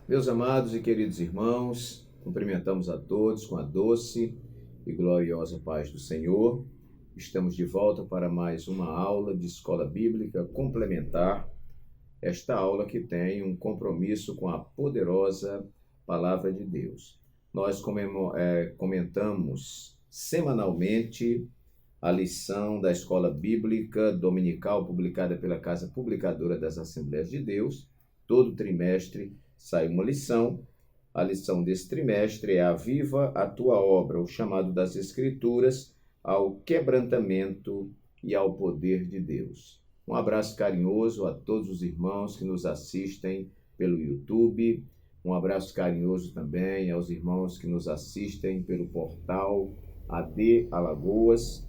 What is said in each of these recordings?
Meus amados e queridos irmãos, cumprimentamos a todos com a doce e gloriosa paz do Senhor. Estamos de volta para mais uma aula de escola bíblica complementar. Esta aula que tem um compromisso com a poderosa palavra de Deus. Nós comentamos semanalmente a lição da escola bíblica dominical publicada pela Casa Publicadora das Assembleias de Deus. Todo trimestre sai uma lição. A lição desse trimestre é Aviva a Tua Obra, o chamado das Escrituras ao quebrantamento e ao poder de Deus. Um abraço carinhoso a todos os irmãos que nos assistem pelo YouTube. Um abraço carinhoso também aos irmãos que nos assistem pelo portal AD Alagoas.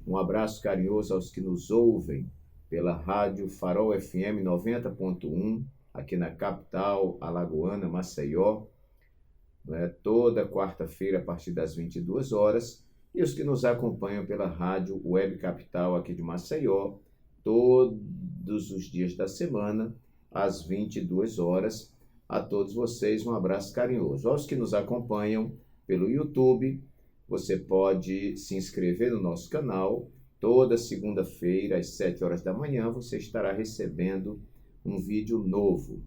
Um abraço carinhoso aos que nos ouvem pela rádio Farol FM 90.1, aqui na capital alagoana, Maceió, toda quarta-feira a partir das 22 horas, e os que nos acompanham pela rádio Web Capital aqui de Maceió, todos os dias da semana, às 22 horas. A todos vocês, um abraço carinhoso. Aos que nos acompanham pelo YouTube, você pode se inscrever no nosso canal. Toda segunda-feira, às 7 horas da manhã, você estará recebendo um vídeo novo.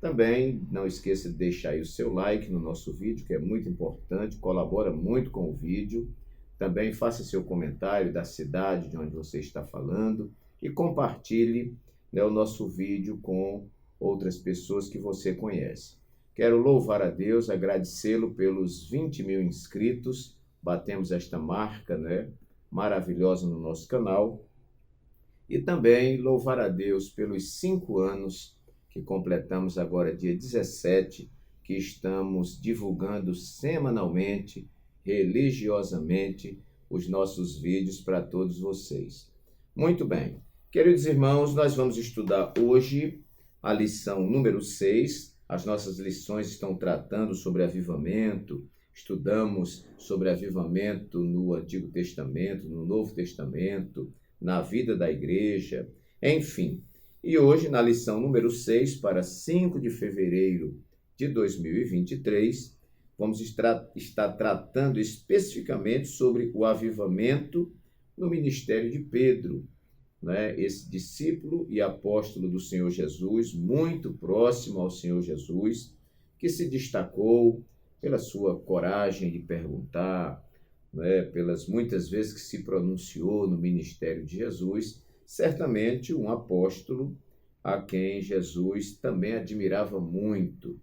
Também não esqueça de deixar aí o seu like no nosso vídeo, que é muito importante, colabora muito com o vídeo. Também faça seu comentário da cidade de onde você está falando e compartilhe o nosso vídeo com outras pessoas que você conhece. Quero louvar a Deus, agradecê-lo pelos 20 mil inscritos. Batemos esta marca maravilhosa no nosso canal. E também louvar a Deus pelos 5 anos que completamos agora, dia 17, que estamos divulgando semanalmente, religiosamente, os nossos vídeos para todos vocês. Muito bem. Queridos irmãos, nós vamos estudar hoje a lição número 6. As nossas lições estão tratando sobre avivamento. Estudamos sobre avivamento no Antigo Testamento, no Novo Testamento, na vida da igreja, enfim. E hoje, na lição número 6, para 5 de fevereiro de 2023, vamos estar tratando especificamente sobre o avivamento no ministério de Pedro, esse discípulo e apóstolo do Senhor Jesus, muito próximo ao Senhor Jesus, que se destacou pela sua coragem de perguntar, pelas muitas vezes que se pronunciou no ministério de Jesus, certamente um apóstolo a quem Jesus também admirava muito,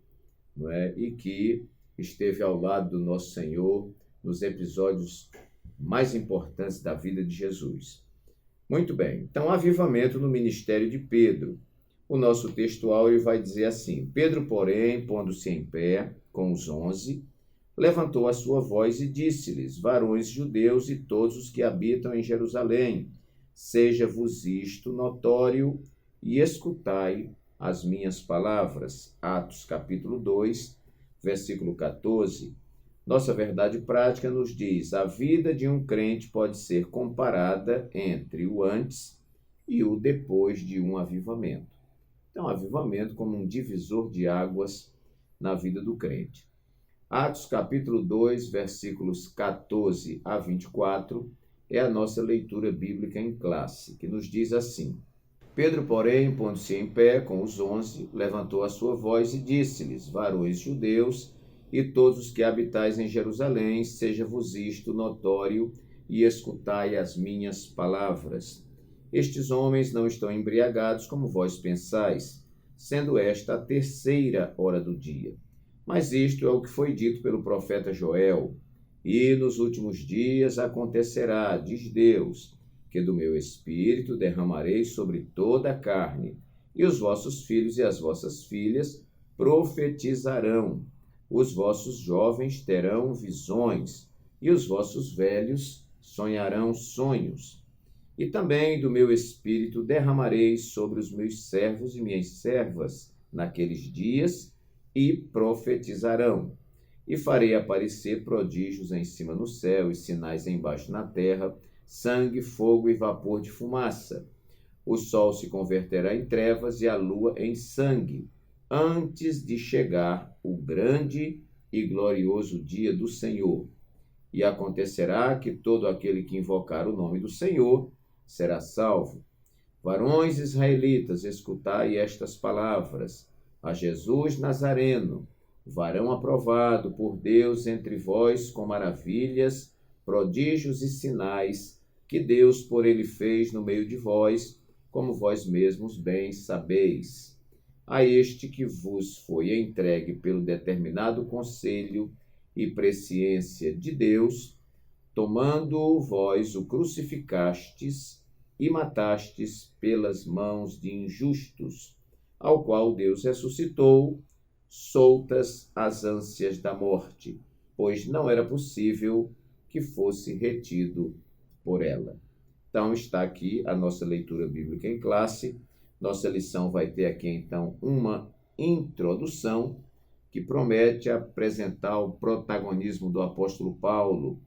e que esteve ao lado do nosso Senhor nos episódios mais importantes da vida de Jesus. Muito bem, então, avivamento no ministério de Pedro. O nosso textual ele vai dizer assim: Pedro, porém, pondo-se em pé com os 11, levantou a sua voz e disse-lhes: varões judeus e todos os que habitam em Jerusalém, seja-vos isto notório e escutai as minhas palavras. Atos capítulo 2, versículo 14. Nossa verdade prática nos diz: a vida de um crente pode ser comparada entre o antes e o depois de um avivamento. Então, avivamento como um divisor de águas na vida do crente. Atos capítulo 2, versículos 14 a 24, é a nossa leitura bíblica em classe, que nos diz assim: Pedro, porém, pondo-se em pé com os 11, levantou a sua voz e disse-lhes: varões judeus e todos os que habitais em Jerusalém, seja-vos isto notório e escutai as minhas palavras. Estes homens não estão embriagados como vós pensais, sendo esta a 3ª hora do dia. Mas isto é o que foi dito pelo profeta Joel: e nos últimos dias acontecerá, diz Deus, que do meu espírito derramarei sobre toda a carne, e os vossos filhos e as vossas filhas profetizarão, os vossos jovens terão visões, e os vossos velhos sonharão sonhos. E também do meu espírito derramarei sobre os meus servos e minhas servas naqueles dias, e profetizarão. E farei aparecer prodígios em cima no céu e sinais embaixo na terra, sangue, fogo e vapor de fumaça. O sol se converterá em trevas e a lua em sangue, antes de chegar o grande e glorioso dia do Senhor. E acontecerá que todo aquele que invocar o nome do Senhor será salvo. Varões israelitas, escutai estas palavras. A Jesus Nazareno, varão aprovado por Deus entre vós com maravilhas, prodígios e sinais, que Deus por ele fez no meio de vós, como vós mesmos bem sabeis. A este que vos foi entregue pelo determinado conselho e presciência de Deus, tomando vós o crucificastes e matastes pelas mãos de injustos, ao qual Deus ressuscitou, soltas as ânsias da morte, pois não era possível que fosse retido por ela. Então está aqui a nossa leitura bíblica em classe. Nossa lição vai ter aqui então uma introdução que promete apresentar o protagonismo do apóstolo Paulo,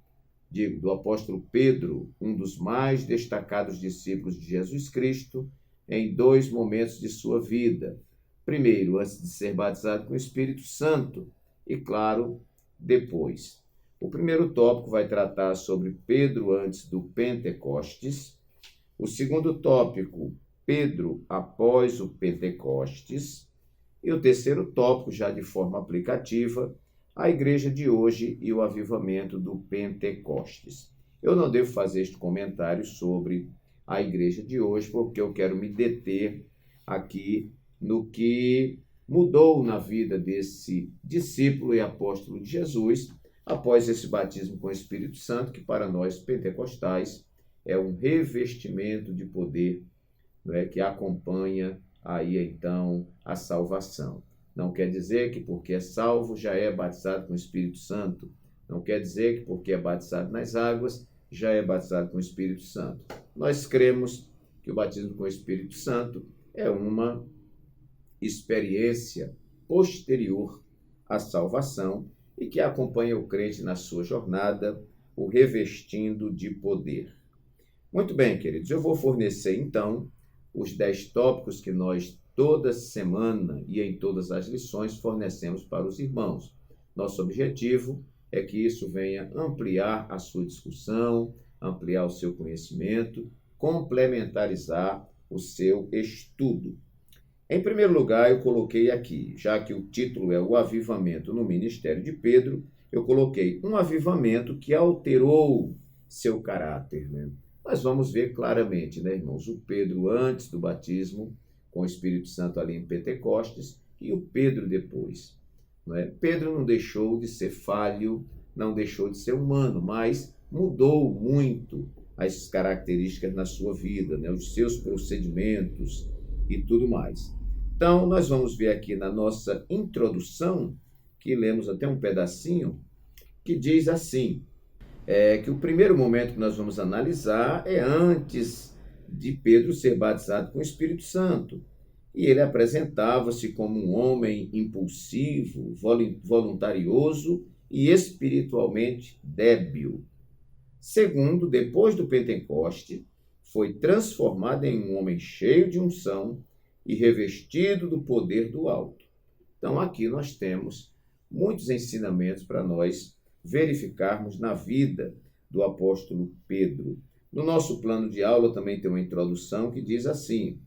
do apóstolo Pedro, um dos mais destacados discípulos de Jesus Cristo, em dois momentos de sua vida. Primeiro, antes de ser batizado com o Espírito Santo, e, claro, depois. O primeiro tópico vai tratar sobre Pedro antes do Pentecostes. O segundo tópico, Pedro após o Pentecostes. E o terceiro tópico, já de forma aplicativa, a igreja de hoje e o avivamento do Pentecostes. Eu não devo fazer este comentário sobre a igreja de hoje, porque eu quero me deter aqui no que mudou na vida desse discípulo e apóstolo de Jesus após esse batismo com o Espírito Santo, que para nós pentecostais é um revestimento de poder, que acompanha aí então a salvação. Não quer dizer que porque é salvo já é batizado com o Espírito Santo. Não quer dizer que porque é batizado nas águas já é batizado com o Espírito Santo. Nós cremos que o batismo com o Espírito Santo é uma experiência posterior à salvação e que acompanha o crente na sua jornada, o revestindo de poder. Muito bem, queridos, eu vou fornecer então os 10 tópicos que nós toda semana e em todas as lições fornecemos para os irmãos. Nosso objetivo é que isso venha ampliar a sua discussão, ampliar o seu conhecimento, complementarizar o seu estudo. Em primeiro lugar, eu coloquei aqui, já que o título é o avivamento no ministério de Pedro, eu coloquei um avivamento que alterou seu caráter, Nós vamos ver claramente, irmãos, o Pedro antes do batismo com o Espírito Santo ali em Pentecostes e o Pedro depois. Pedro não deixou de ser falho, não deixou de ser humano, mas mudou muito as características na sua vida, os seus procedimentos e tudo mais. Então, nós vamos ver aqui na nossa introdução, que lemos até um pedacinho, que diz assim, que o primeiro momento que nós vamos analisar é antes de Pedro ser batizado com o Espírito Santo. E ele apresentava-se como um homem impulsivo, voluntarioso e espiritualmente débil. Segundo, depois do Pentecoste, foi transformado em um homem cheio de unção e revestido do poder do alto. Então, aqui nós temos muitos ensinamentos para nós verificarmos na vida do apóstolo Pedro. No nosso plano de aula também tem uma introdução que diz assim: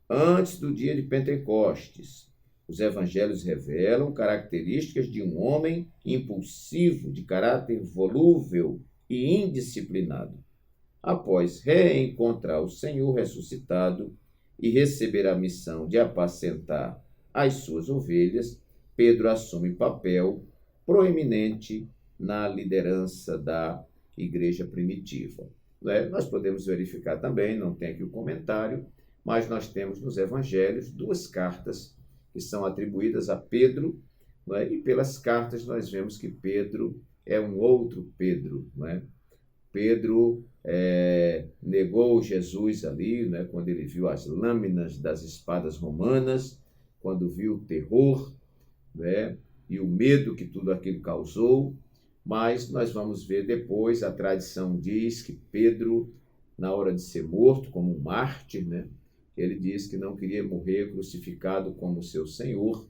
antes do dia de Pentecostes, os evangelhos revelam características de um homem impulsivo, de caráter volúvel e indisciplinado. Após reencontrar o Senhor ressuscitado e receber a missão de apacentar as suas ovelhas, Pedro assume papel proeminente na liderança da igreja primitiva. Nós podemos verificar também, não tem aqui o comentário, mas nós temos nos evangelhos 2 cartas que são atribuídas a Pedro, e pelas cartas nós vemos que Pedro é um outro Pedro. Pedro negou Jesus ali, quando ele viu as lâminas das espadas romanas, quando viu o terror, e o medo que tudo aquilo causou. Mas nós vamos ver depois, a tradição diz que Pedro, na hora de ser morto como um mártir, ele diz que não queria morrer crucificado como seu Senhor,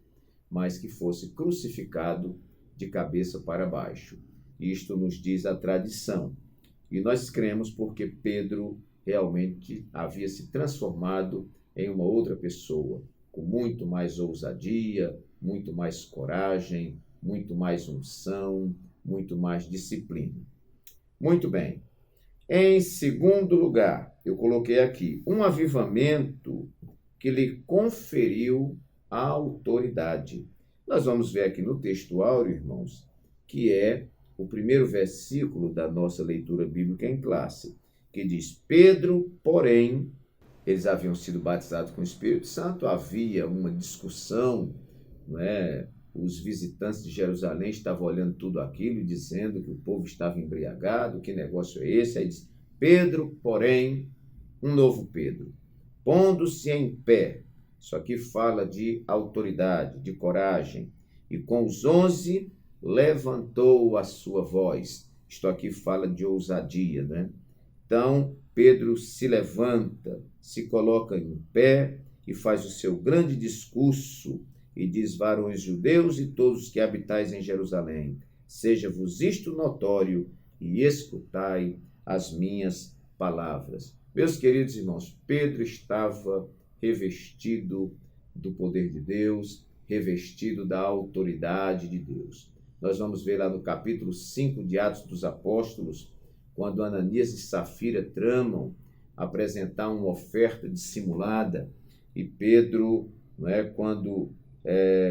mas que fosse crucificado de cabeça para baixo. Isto nos diz a tradição. E nós cremos porque Pedro realmente havia se transformado em uma outra pessoa, com muito mais ousadia, muito mais coragem, muito mais unção, muito mais disciplina. Muito bem. Em segundo lugar, eu coloquei aqui um avivamento que lhe conferiu a autoridade. Nós vamos ver aqui no texto áureo, irmãos, que é o primeiro versículo da nossa leitura bíblica em classe, que diz: Pedro, porém, eles haviam sido batizados com o Espírito Santo, havia uma discussão, não é? Os visitantes de Jerusalém estavam olhando tudo aquilo e dizendo que o povo estava embriagado, que negócio é esse? Aí diz: Pedro, porém, um novo Pedro, pondo-se em pé. Isso aqui fala de autoridade, de coragem. E com os 11 levantou a sua voz. Isto aqui fala de ousadia, né? Então, Pedro se levanta, se coloca em pé e faz o seu grande discurso e diz: varões judeus e todos os que habitais em Jerusalém, seja-vos isto notório e escutai as minhas palavras. Meus queridos irmãos, Pedro estava revestido do poder de Deus, revestido da autoridade de Deus. Nós vamos ver lá no capítulo 5 de Atos dos Apóstolos, quando Ananias e Safira tramam apresentar uma oferta dissimulada, e Pedro, quando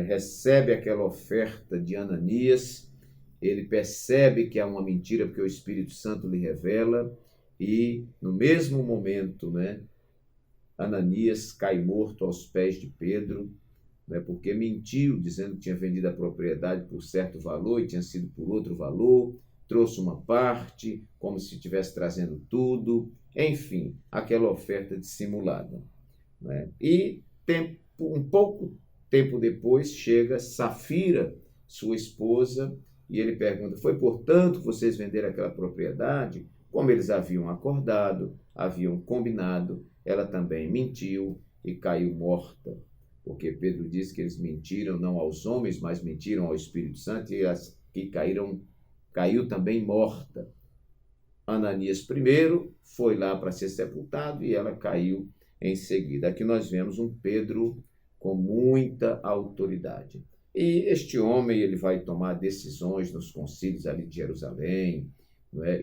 recebe aquela oferta de Ananias, ele percebe que é uma mentira, porque o Espírito Santo lhe revela, e no mesmo momento, Ananias cai morto aos pés de Pedro, porque mentiu, dizendo que tinha vendido a propriedade por certo valor e tinha sido por outro valor, trouxe uma parte, como se estivesse trazendo tudo, enfim, aquela oferta dissimulada. E um pouco tempo depois chega Safira, sua esposa, e ele pergunta: foi portanto que vocês venderam aquela propriedade? Como eles haviam acordado, haviam combinado, ela também mentiu e caiu morta. Porque Pedro diz que eles mentiram não aos homens, mas mentiram ao Espírito Santo, e as que caiu também morta. Ananias primeiro foi lá para ser sepultado e ela caiu em seguida. Aqui nós vemos um Pedro com muita autoridade. E este homem, ele vai tomar decisões nos concílios ali de Jerusalém,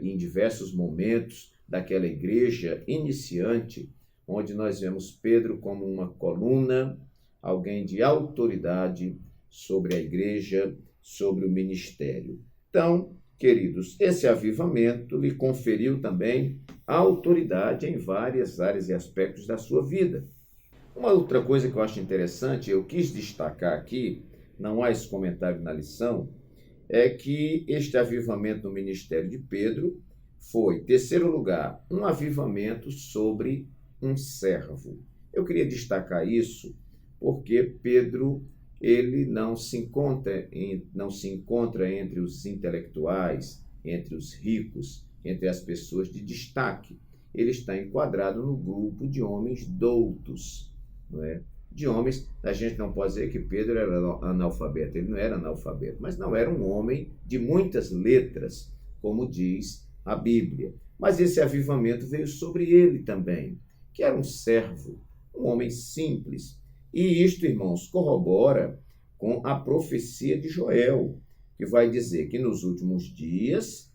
em diversos momentos daquela igreja iniciante, onde nós vemos Pedro como uma coluna, alguém de autoridade sobre a igreja, sobre o ministério. Então, queridos, esse avivamento lhe conferiu também autoridade em várias áreas e aspectos da sua vida. Uma outra coisa que eu acho interessante, eu quis destacar aqui, não há esse comentário na lição, é que este avivamento no ministério de Pedro foi, em terceiro lugar, um avivamento sobre um servo. Eu queria destacar isso porque Pedro, ele não se encontra entre os intelectuais, entre os ricos, entre as pessoas de destaque. Ele está enquadrado no grupo de homens doutos, de homens. A gente não pode dizer que Pedro era analfabeto, ele não era analfabeto, mas não era um homem de muitas letras, como diz a Bíblia. Mas esse avivamento veio sobre ele também, que era um servo, um homem simples. E isto, irmãos, corrobora com a profecia de Joel, que vai dizer que nos últimos dias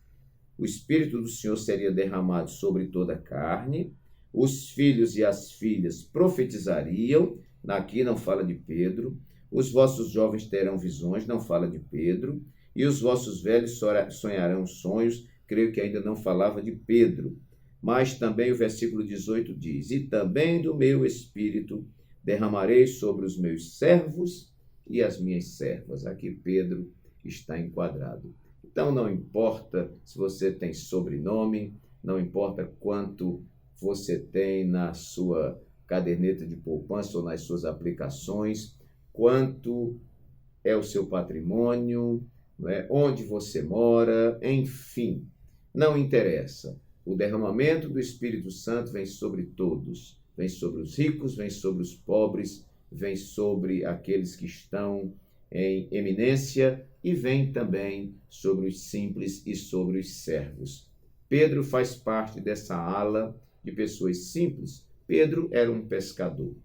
o Espírito do Senhor seria derramado sobre toda a carne, os filhos e as filhas profetizariam, aqui não fala de Pedro, os vossos jovens terão visões, não fala de Pedro, e os vossos velhos sonharão sonhos, creio que ainda não falava de Pedro. Mas também o versículo 18 diz: e também do meu Espírito derramarei sobre os meus servos e as minhas servas. Aqui Pedro está enquadrado. Então não importa se você tem sobrenome, não importa quanto você tem na sua caderneta de poupança ou nas suas aplicações, quanto é o seu patrimônio, onde você mora, enfim, não interessa. O derramamento do Espírito Santo vem sobre todos. Vem sobre os ricos, vem sobre os pobres, vem sobre aqueles que estão em eminência e vem também sobre os simples e sobre os servos. Pedro faz parte dessa ala de pessoas simples. Pedro era um pescador,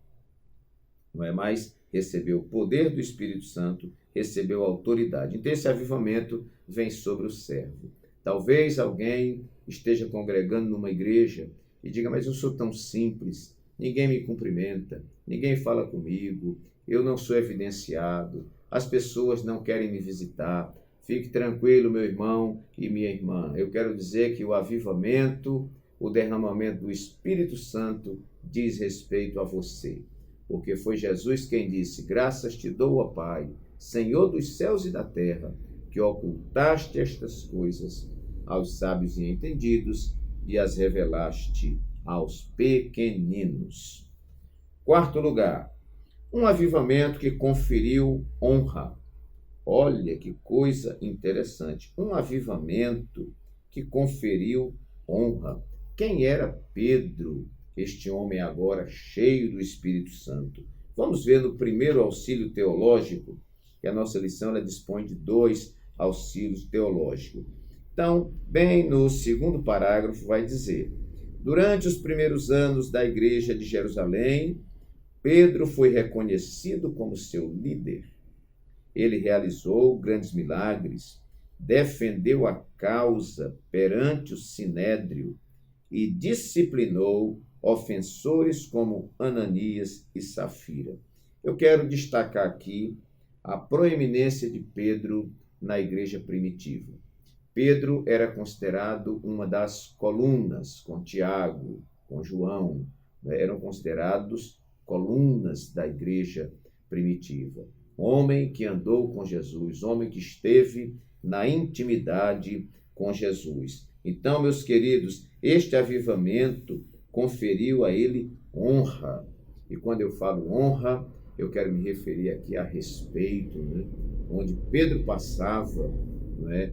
não é mais? Recebeu o poder do Espírito Santo, recebeu autoridade. Então esse avivamento vem sobre o servo. Talvez alguém esteja congregando numa igreja e diga, mas eu sou tão simples, ninguém me cumprimenta, ninguém fala comigo, eu não sou evidenciado, as pessoas não querem me visitar. Fique tranquilo, meu irmão e minha irmã. Eu quero dizer que o avivamento, o derramamento do Espírito Santo diz respeito a você. Porque foi Jesus quem disse, graças te dou, ó Pai, Senhor dos céus e da terra, que ocultaste estas coisas aos sábios e entendidos e as revelaste aos pequeninos. Quarto lugar, um avivamento que conferiu honra. Olha que coisa interessante, um avivamento que conferiu honra. Quem era Pedro, este homem agora cheio do Espírito Santo? Vamos ver no primeiro auxílio teológico, que a nossa lição ela dispõe de 2 auxílios teológicos. Então, bem no segundo parágrafo vai dizer, durante os primeiros anos da igreja de Jerusalém, Pedro foi reconhecido como seu líder. Ele realizou grandes milagres, defendeu a causa perante o sinédrio e disciplinou ofensores como Ananias e Safira. Eu quero destacar aqui a proeminência de Pedro na igreja primitiva. Pedro era considerado uma das colunas, com Tiago, com João, eram considerados colunas da igreja primitiva. Homem que andou com Jesus, homem que esteve na intimidade com Jesus. Então, meus queridos, este avivamento conferiu a ele honra. E quando eu falo honra, eu quero me referir aqui a respeito, onde Pedro passava,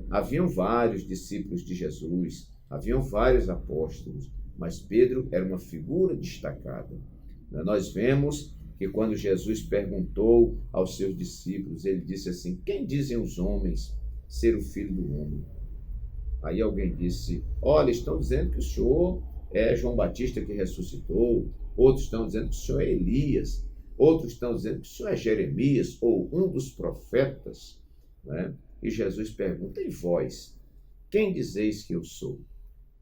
haviam vários discípulos de Jesus, haviam vários apóstolos, mas Pedro era uma figura destacada. Nós vemos que quando Jesus perguntou aos seus discípulos, ele disse assim, quem dizem os homens ser o Filho do Homem? Aí alguém disse, olha, estão dizendo que o Senhor é João Batista que ressuscitou, outros estão dizendo que o Senhor é Elias, outros estão dizendo que o Senhor é Jeremias ou um dos profetas, E Jesus pergunta, e vós, quem dizeis que eu sou?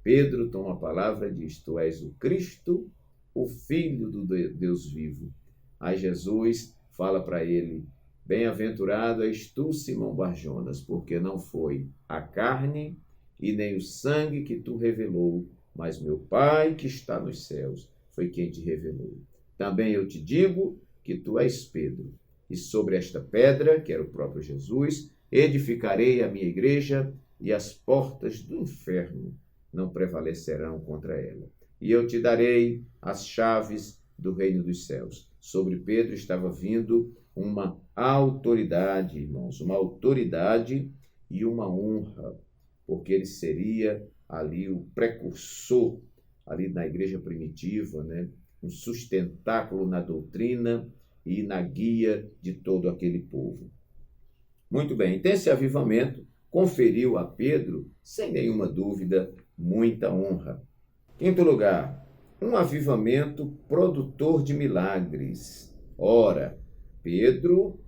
Pedro toma a palavra e diz, tu és o Cristo, o Filho do Deus vivo. Aí Jesus fala para ele, bem-aventurado és tu, Simão Barjonas, porque não foi a carne e nem o sangue que tu revelou, mas meu Pai que está nos céus foi quem te revelou. Também eu te digo que tu és Pedro, e sobre esta pedra, que era o próprio Jesus, edificarei a minha igreja, e as portas do inferno não prevalecerão contra ela. E eu te darei as chaves do reino dos céus. Sobre Pedro estava vindo uma autoridade, irmãos, uma autoridade e uma honra, porque ele seria ali o precursor, ali na igreja primitiva, um sustentáculo na doutrina e na guia de todo aquele povo. Muito bem, então esse avivamento conferiu a Pedro, sem nenhuma dúvida, muita honra. Quinto lugar, um avivamento produtor de milagres. Ora, Pedro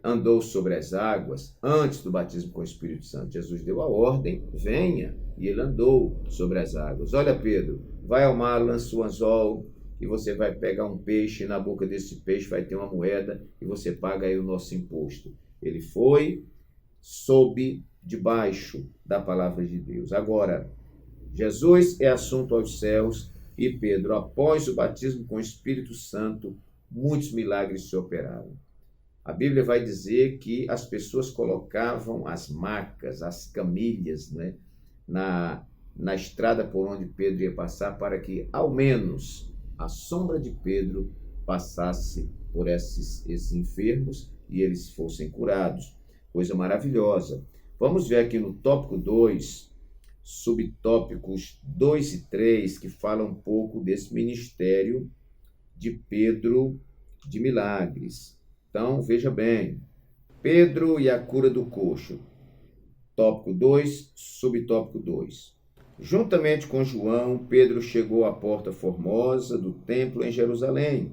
andou sobre as águas antes do batismo com o Espírito Santo. Jesus deu a ordem, venha, e ele andou sobre as águas. Olha, Pedro, vai ao mar, lança o anzol, e você vai pegar um peixe, e na boca desse peixe vai ter uma moeda, e você paga aí o nosso imposto. Ele foi sob debaixo da palavra de Deus. Agora, Jesus é assunto aos céus e Pedro, após o batismo com o Espírito Santo, muitos milagres se operaram. A Bíblia vai dizer que as pessoas colocavam as macas, as camilhas, na estrada por onde Pedro ia passar, para que, ao menos, a sombra de Pedro passasse por esses enfermos e eles fossem curados. Coisa maravilhosa. Vamos ver aqui no tópico 2, subtópicos 2 e 3, que falam um pouco desse ministério de Pedro de milagres. Então, veja bem, Pedro e a cura do coxo. Tópico 2, subtópico 2. Juntamente com João, Pedro chegou à porta formosa do templo em Jerusalém.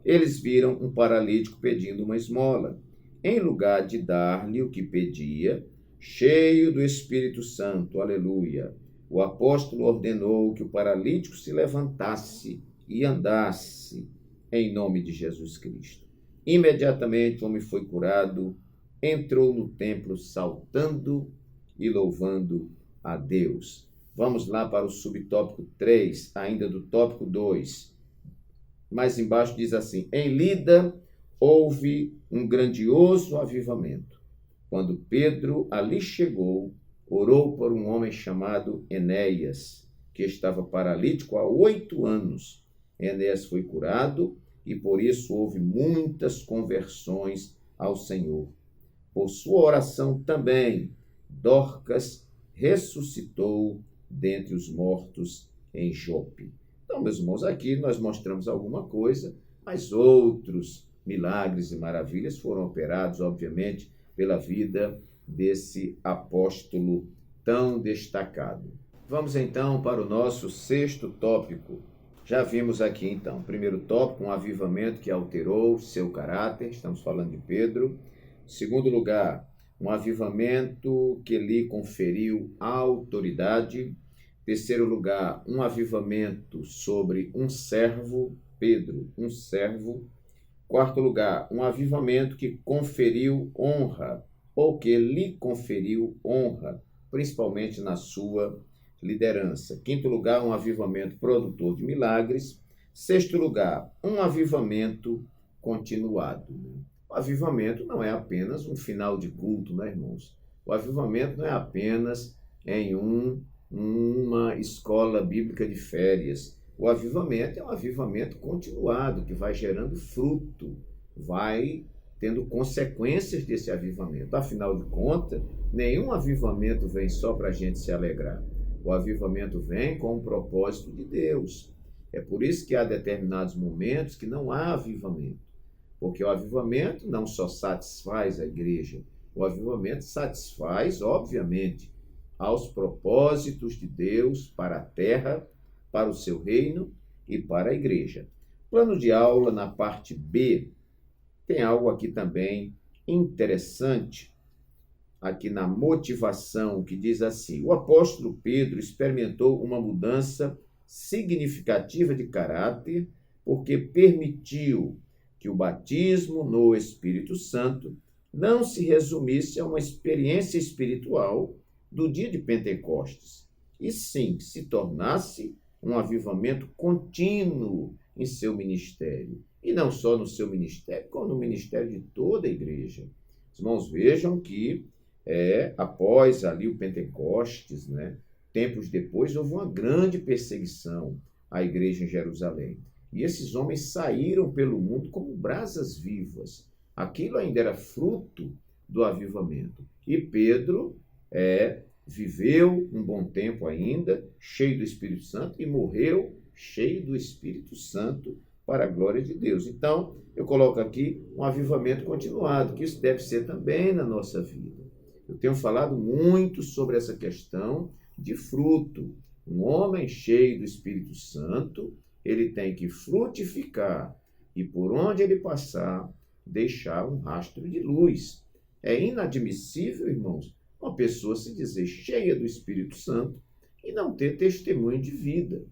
Eles viram um paralítico pedindo uma esmola. Em lugar de dar-lhe o que pedia, cheio do Espírito Santo, aleluia, o apóstolo ordenou que o paralítico se levantasse e andasse em nome de Jesus Cristo. Imediatamente o homem foi curado, entrou no templo saltando e louvando a Deus. Vamos lá para o subtópico 3, ainda do tópico 2. Mais embaixo diz assim: em Lida houve um grandioso avivamento. Quando Pedro ali chegou, orou por um homem chamado Enéas, que estava paralítico há 8 anos. Enéas foi curado e por isso houve muitas conversões ao Senhor. Por sua oração também, Dorcas ressuscitou dentre os mortos em Jope. Então, meus irmãos, aqui nós mostramos alguma coisa, mas outros milagres e maravilhas foram operados, obviamente, pela vida desse apóstolo tão destacado. Vamos então para o nosso 6º tópico. Já vimos aqui então, primeiro tópico, um avivamento que alterou seu caráter, estamos falando de Pedro. Segundo lugar, um avivamento que lhe conferiu autoridade. Terceiro lugar, um avivamento sobre um servo, Pedro, um servo. Quarto lugar, um avivamento que conferiu honra, ou que lhe conferiu honra, principalmente na sua liderança. Quinto lugar, um avivamento produtor de milagres. Sexto lugar, um avivamento continuado. O avivamento não é apenas um final de culto, né, irmãos? O avivamento não é apenas em uma escola bíblica de férias. O avivamento é um avivamento continuado, que vai gerando fruto, vai tendo consequências desse avivamento. Afinal de contas, nenhum avivamento vem só para a gente se alegrar. O avivamento vem com o propósito de Deus. É por isso que há determinados momentos que não há avivamento. Porque o avivamento não só satisfaz a igreja, o avivamento satisfaz, obviamente, aos propósitos de Deus para a terra, para o seu reino e para a igreja. Plano de aula na parte B, tem algo aqui também interessante, aqui na motivação, que diz assim: o apóstolo Pedro experimentou uma mudança significativa de caráter porque permitiu que o batismo no Espírito Santo não se resumisse a uma experiência espiritual do dia de Pentecostes, e sim se tornasse um avivamento contínuo em seu ministério. E não só no seu ministério, como no ministério de toda a igreja. Os irmãos vejam que após ali o Pentecostes, tempos depois, houve uma grande perseguição à igreja em Jerusalém. E esses homens saíram pelo mundo como brasas vivas. Aquilo ainda era fruto do avivamento. E Pedro viveu um bom tempo ainda, cheio do Espírito Santo, e morreu cheio do Espírito Santo para a glória de Deus. Então, eu coloco aqui um avivamento continuado, que isso deve ser também na nossa vida. Eu tenho falado muito sobre essa questão de fruto. Um homem cheio do Espírito Santo, ele tem que frutificar e, por onde ele passar, deixar um rastro de luz. É inadmissível, irmãos, uma pessoa se dizer cheia do Espírito Santo e não ter testemunho de vida.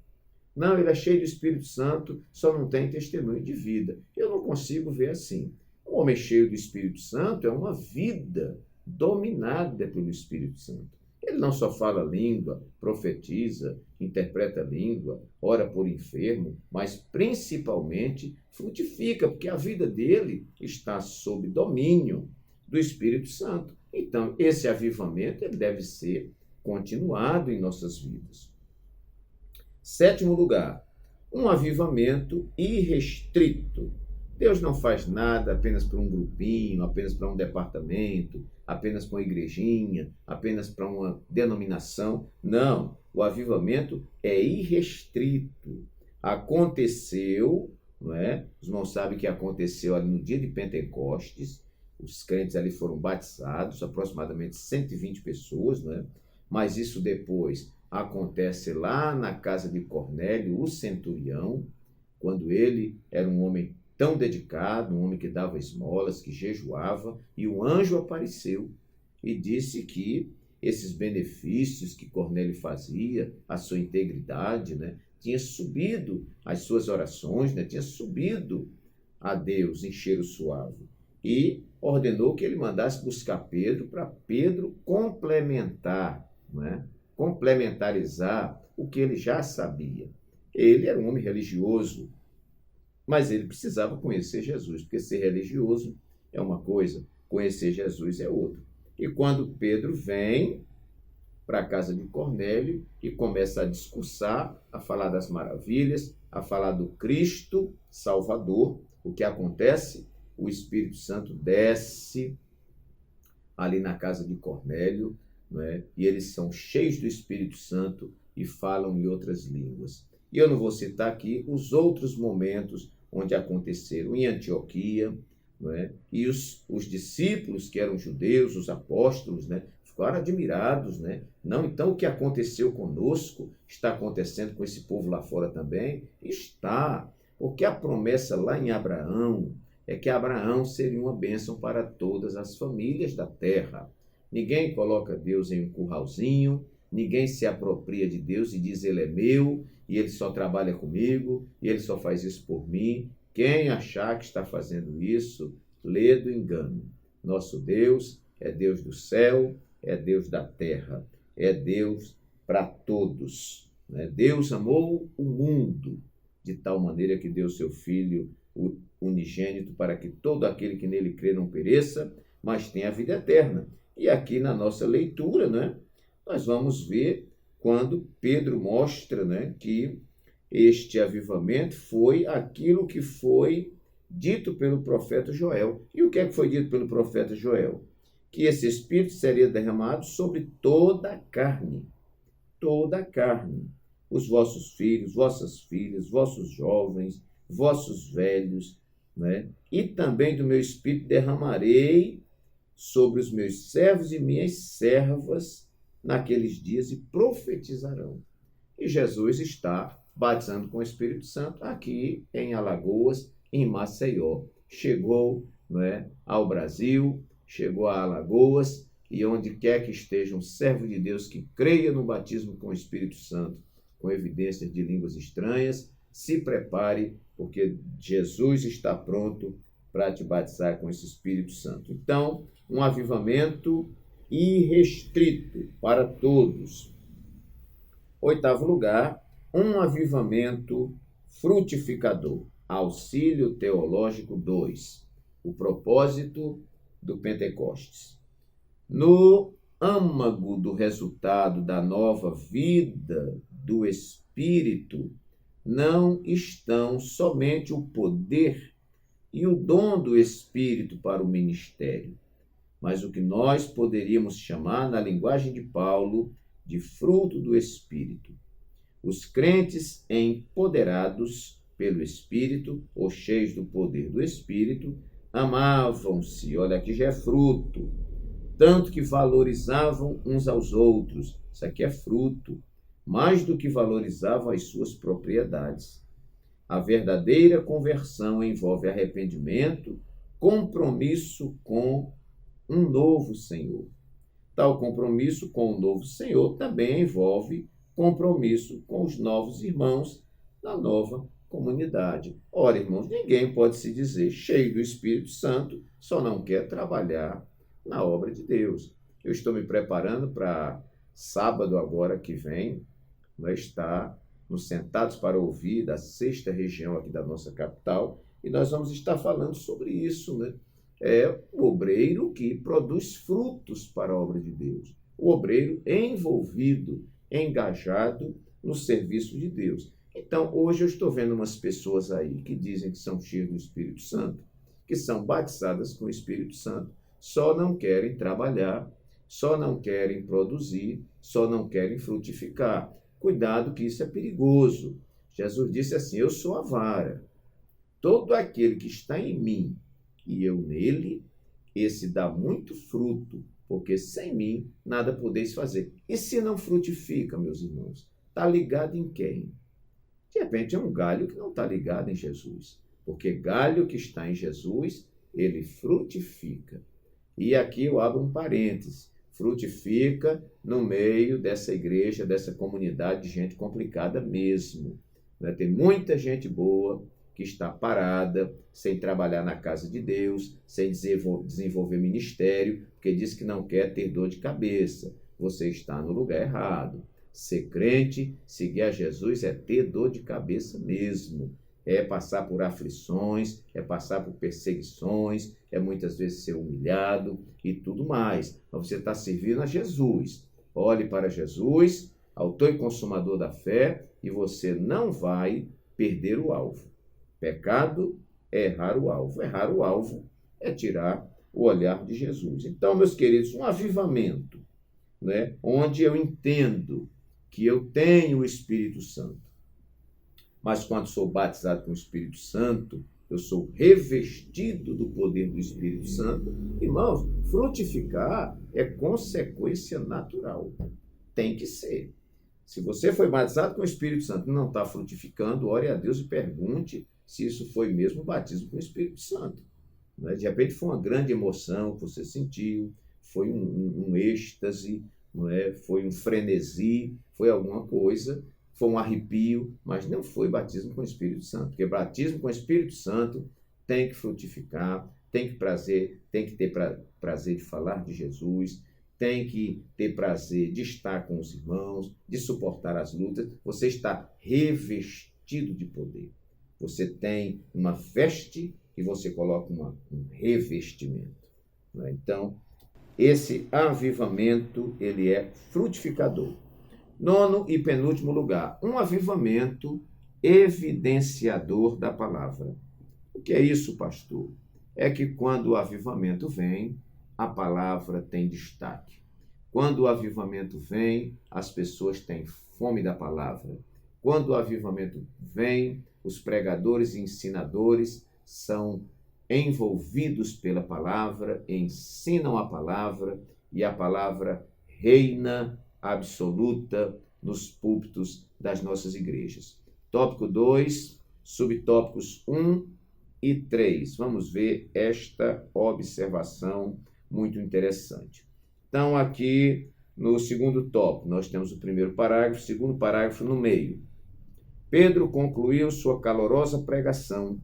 Não, ele é cheio do Espírito Santo, só não tem testemunho de vida. Eu não consigo ver assim. Um homem cheio do Espírito Santo é uma vida dominada pelo Espírito Santo. Ele não só fala língua, profetiza, interpreta língua, ora por enfermo, mas principalmente frutifica, porque a vida dele está sob domínio do Espírito Santo. Então, esse avivamento ele deve ser continuado em nossas vidas. 7º lugar, um avivamento irrestrito. Deus não faz nada apenas para um grupinho, apenas para um departamento, apenas para uma igrejinha, apenas para uma denominação. Não, o avivamento é irrestrito. Aconteceu não é? Os irmãos sabem que aconteceu ali no dia de Pentecostes, os crentes ali foram batizados, aproximadamente 120 pessoas, não é? Mas isso depois acontece lá na casa de Cornélio, o centurião, quando ele era um homem tão dedicado, um homem que dava esmolas, que jejuava, e o anjo apareceu e disse que esses benefícios que Cornélio fazia, a sua integridade, né, tinha subido as suas orações, né, tinha subido a Deus em cheiro suave. E ordenou que ele mandasse buscar Pedro, para Pedro complementar, né, complementarizar o que ele já sabia. Ele era um homem religioso, mas ele precisava conhecer Jesus, porque ser religioso é uma coisa, conhecer Jesus é outra. E quando Pedro vem para a casa de Cornélio e começa a discursar, a falar das maravilhas, a falar do Cristo Salvador, o que acontece? O Espírito Santo desce ali na casa de Cornélio, não é? E eles são cheios do Espírito Santo e falam em outras línguas. E eu não vou citar aqui os outros momentos onde aconteceram em Antioquia, não é? E os discípulos, que eram judeus, os apóstolos, né, ficaram admirados, né? Não, então o que aconteceu conosco está acontecendo com esse povo lá fora também? Está, porque a promessa lá em Abraão é que Abraão seria uma bênção para todas as famílias da terra. Ninguém coloca Deus em um curralzinho, ninguém se apropria de Deus e diz ele é meu, e ele só trabalha comigo, e ele só faz isso por mim. Quem achar que está fazendo isso, lê do engano. Nosso Deus é Deus do céu, é Deus da terra, é Deus para todos, né? Deus amou o mundo de tal maneira que deu seu Filho unigênito para que todo aquele que nele crê não pereça, mas tenha a vida eterna. E aqui na nossa leitura, né, nós vamos ver quando Pedro mostra, né, que este avivamento foi aquilo que foi dito pelo profeta Joel. E o que é que foi dito pelo profeta Joel? Que esse Espírito seria derramado sobre toda a carne. Toda a carne. Os vossos filhos, vossas filhas, vossos jovens, vossos velhos, né? E também do meu Espírito derramarei sobre os meus servos e minhas servas naqueles dias e profetizarão. E Jesus está batizando com o Espírito Santo aqui em Alagoas, em Maceió. Chegou, não é, ao Brasil, chegou a Alagoas, e onde quer que esteja um servo de Deus que creia no batismo com o Espírito Santo, com evidências de línguas estranhas, se prepare, porque Jesus está pronto para te batizar com esse Espírito Santo. Então, um avivamento irrestrito para todos. 8º lugar, um avivamento frutificador. Auxílio Teológico 2. O propósito do Pentecostes. No âmago do resultado da nova vida do Espírito, não estão somente o poder e o dom do Espírito para o ministério, mas o que nós poderíamos chamar, na linguagem de Paulo, de fruto do Espírito. Os crentes empoderados pelo Espírito, ou cheios do poder do Espírito, amavam-se, olha aqui já é fruto, tanto que valorizavam uns aos outros, isso aqui é fruto, mais do que valorizavam as suas propriedades. A verdadeira conversão envolve arrependimento, compromisso com um novo Senhor. Tal compromisso com o novo Senhor também envolve compromisso com os novos irmãos da nova comunidade. Ora, irmãos, ninguém pode se dizer cheio do Espírito Santo, só não quer trabalhar na obra de Deus. Eu estou me preparando para sábado agora que vem, nós estar nos Sentados para Ouvir, da 6ª região aqui da nossa capital, e nós vamos estar falando sobre isso, né? É o obreiro que produz frutos para a obra de Deus. O obreiro envolvido, engajado no serviço de Deus. Então, hoje eu estou vendo umas pessoas aí que dizem que são cheias do Espírito Santo, que são batizadas com o Espírito Santo, só não querem trabalhar, só não querem produzir, só não querem frutificar. Cuidado que isso é perigoso. Jesus disse assim, eu sou a vara. todo aquele que está em mim e eu nele, esse dá muito fruto, porque sem mim nada podeis fazer. E se não frutifica, meus irmãos, está ligado em quem? De repente é um galho que não está ligado em Jesus, porque galho que está em Jesus, ele frutifica. E aqui eu abro um parêntese, frutifica no meio dessa igreja, dessa comunidade de gente complicada mesmo. Tem muita gente boa que está parada, sem trabalhar na casa de Deus, sem desenvolver ministério, porque diz que não quer ter dor de cabeça. Você está no lugar errado. Ser crente, seguir a Jesus é ter dor de cabeça mesmo. É passar por aflições, é passar por perseguições, é muitas vezes ser humilhado e tudo mais. Mas você está servindo a Jesus. Olhe para Jesus, autor e consumador da fé, e você não vai perder o alvo. Pecado é errar o alvo. Errar o alvo é tirar o olhar de Jesus. Então, meus queridos, um avivamento, né, onde eu entendo que eu tenho o Espírito Santo, mas quando sou batizado com o Espírito Santo, eu sou revestido do poder do Espírito Santo. Irmãos, frutificar é consequência natural. Tem que ser. Se você foi batizado com o Espírito Santo e não está frutificando, ore a Deus e pergunte se isso foi mesmo batismo com o Espírito Santo. De repente foi uma grande emoção que você sentiu, foi um êxtase, não é? Foi um frenesi, foi alguma coisa, foi um arrepio, mas não foi batismo com o Espírito Santo, porque batismo com o Espírito Santo tem que frutificar, tem que ter prazer de falar de Jesus, tem que ter prazer de estar com os irmãos, de suportar as lutas. Você está revestido de poder. Você tem uma veste e você coloca um revestimento. Então, esse avivamento, ele é frutificador. Nono e penúltimo lugar, um avivamento evidenciador da palavra. O que é isso, pastor? É que quando o avivamento vem, a palavra tem destaque. Quando o avivamento vem, as pessoas têm fome da palavra. Quando o avivamento vem, os pregadores e ensinadores são envolvidos pela palavra, ensinam a palavra e a palavra reina absoluta nos púlpitos das nossas igrejas. Tópico 2, subtópicos 1 e 3. Vamos ver esta observação muito interessante. Então, aqui no segundo tópico, nós temos o primeiro parágrafo, o segundo parágrafo no meio. Pedro concluiu sua calorosa pregação,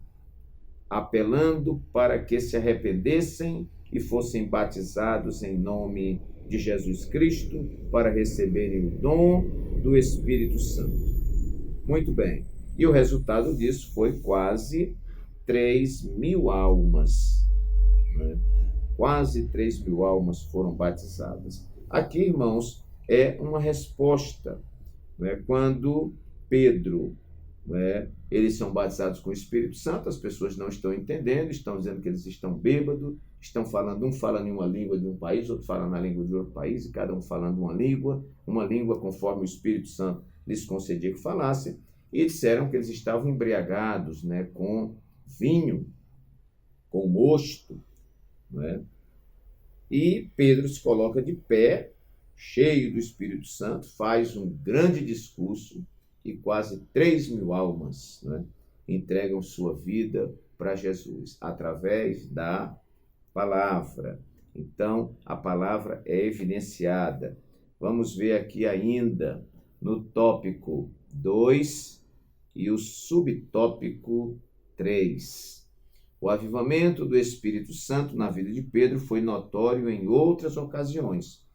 apelando para que se arrependessem e fossem batizados em nome de Jesus Cristo para receberem o dom do Espírito Santo. Muito bem. E o resultado disso foi quase 3.000 almas. Né? Quase 3.000 almas foram batizadas. Aqui, irmãos, é uma resposta. Né? Quando Pedro, né, eles são batizados com o Espírito Santo, as pessoas não estão entendendo, estão dizendo que eles estão bêbados, estão falando, um falando em uma língua de um país, outro falando na língua de outro país, e cada um falando uma língua conforme o Espírito Santo lhes concedia que falassem, e disseram que eles estavam embriagados, né, com vinho, com mosto, né? E Pedro se coloca de pé, cheio do Espírito Santo, faz um grande discurso, e quase 3.000 almas, né, entregam sua vida para Jesus, através da palavra. Então, a palavra é evidenciada. Vamos ver aqui ainda no tópico 2 e o subtópico 3. O avivamento do Espírito Santo na vida de Pedro foi notório em outras ocasiões.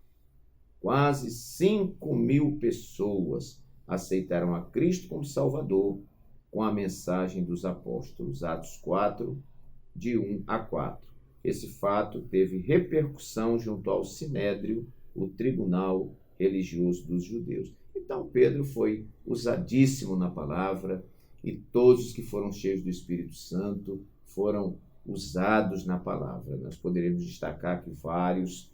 Quase 5.000 pessoas aceitaram a Cristo como Salvador com a mensagem dos apóstolos. Atos 4, de 1 a 4. Esse fato teve repercussão junto ao Sinédrio, o tribunal religioso dos judeus. Então, Pedro foi usadíssimo na palavra e todos os que foram cheios do Espírito Santo foram usados na palavra. Nós poderíamos destacar aqui vários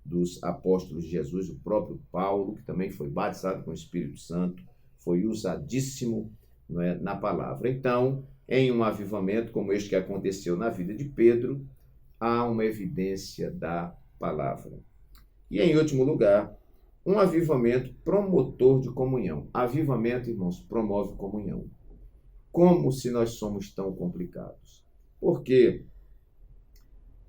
dos apóstolos de Jesus, o próprio Paulo, que também foi batizado com o Espírito Santo, foi usadíssimo, não é, na palavra. Então, em um avivamento como este que aconteceu na vida de Pedro, há uma evidência da palavra. E, em último lugar, um avivamento promotor de comunhão. Avivamento, irmãos, promove comunhão. Como se nós somos tão complicados? Porque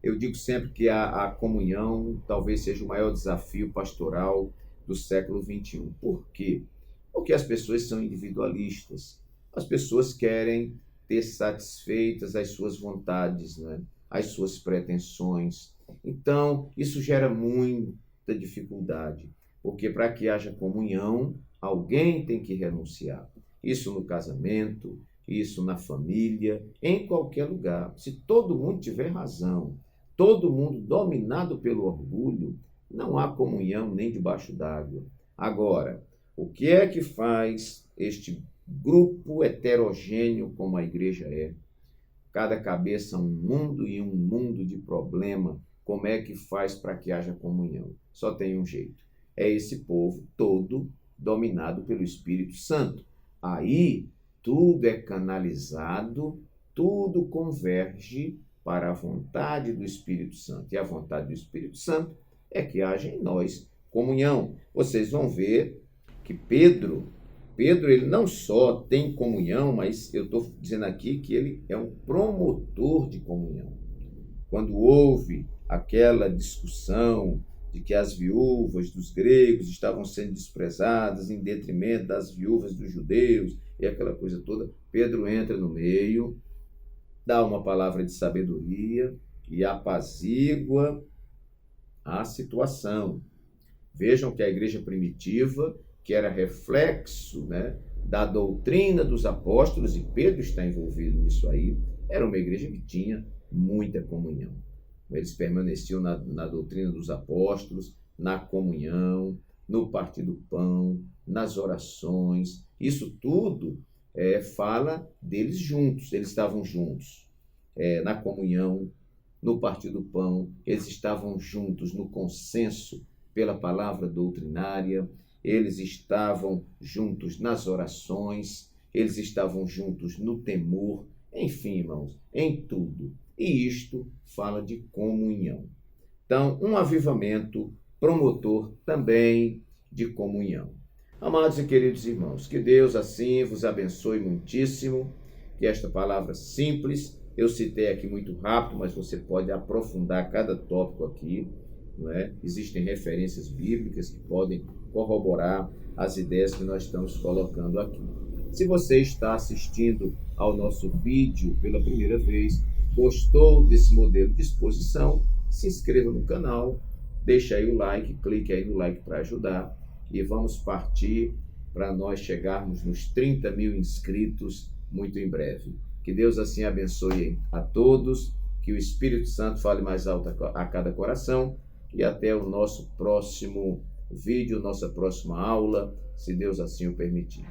eu digo sempre que a comunhão talvez seja o maior desafio pastoral do século XXI. Por quê? Porque as pessoas são individualistas. As pessoas querem ter satisfeitas as suas vontades, né? As suas pretensões. Então, isso gera muita dificuldade, porque para que haja comunhão, alguém tem que renunciar. Isso no casamento, isso na família, em qualquer lugar. Se todo mundo tiver razão, todo mundo dominado pelo orgulho, não há comunhão nem debaixo d'água. Agora, o que é que faz este grupo heterogêneo como a igreja é? Cada cabeça um mundo e um mundo de problema. Como é que faz para que haja comunhão? Só tem um jeito. É esse povo todo dominado pelo Espírito Santo. Aí tudo é canalizado, tudo converge para a vontade do Espírito Santo. E a vontade do Espírito Santo é que haja em nós comunhão. Vocês vão ver que Pedro, ele não só tem comunhão, mas eu estou dizendo aqui que ele é um promotor de comunhão. Quando houve aquela discussão de que as viúvas dos gregos estavam sendo desprezadas em detrimento das viúvas dos judeus e aquela coisa toda, Pedro entra no meio, dá uma palavra de sabedoria e apazigua a situação. Vejam que a igreja primitiva, que era reflexo, né, da doutrina dos apóstolos, e Pedro está envolvido nisso aí, era uma igreja que tinha muita comunhão. Eles permaneciam na doutrina dos apóstolos, na comunhão, no partir do pão, nas orações. Isso tudo fala deles juntos, eles estavam juntos na comunhão, no partir do pão, eles estavam juntos no consenso pela palavra doutrinária, eles estavam juntos nas orações, eles estavam juntos no temor, enfim, irmãos, em tudo. E isto fala de comunhão. Então, um avivamento promotor também de comunhão. Amados e queridos irmãos, que Deus assim vos abençoe muitíssimo, que esta palavra simples, eu citei aqui muito rápido, mas você pode aprofundar cada tópico aqui, não é? Existem referências bíblicas que podem corroborar as ideias que nós estamos colocando aqui. Se você está assistindo ao nosso vídeo pela primeira vez, gostou desse modelo de exposição, se inscreva no canal, deixa aí o like, clique aí no like para ajudar e vamos partir para nós chegarmos nos 30 mil inscritos muito em breve. Que Deus assim abençoe a todos, que o Espírito Santo fale mais alto a cada coração e até o nosso próximo vídeo, nossa próxima aula, se Deus assim o permitir.